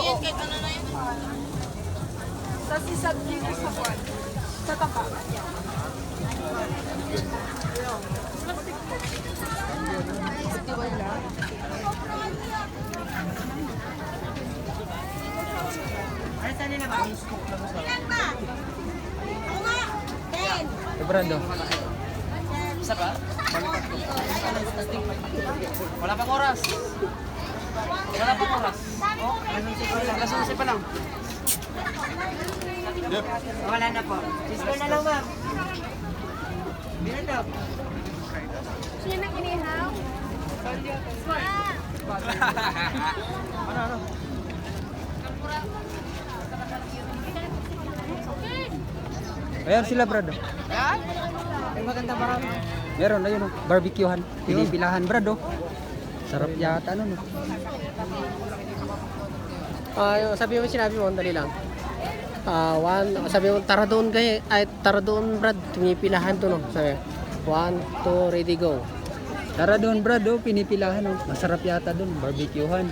yan, kahit ano na yan. Tapos isa dito sa kwan. Sa tapa. Ano saan nila ba? Ilan ba? Ako nga! 10! Brando. Isa pa? Wala pang oras. Wala pang oras. Oh, alas 11 pa lang. Yep. Wala na po. Sister na lang, ma'am. Bilan daw. Sino nang inihaw? Ano? Ayan sila, Brado. Yan? Ay, maganda marami. Meron na yun, oh. Barbecuehan. Pinipilahan, Brado. Sarap yata, ano, no? Sabi mo, sinabi mo, dali lang. Sabi mo, tara doon kayo, ay tara doon Brad, pinipilahan to no. Sabi, 1, 2, ready, go. Tara doon, Brado. Pinipilahan, oh. Masarap yata doon. Barbecuehan.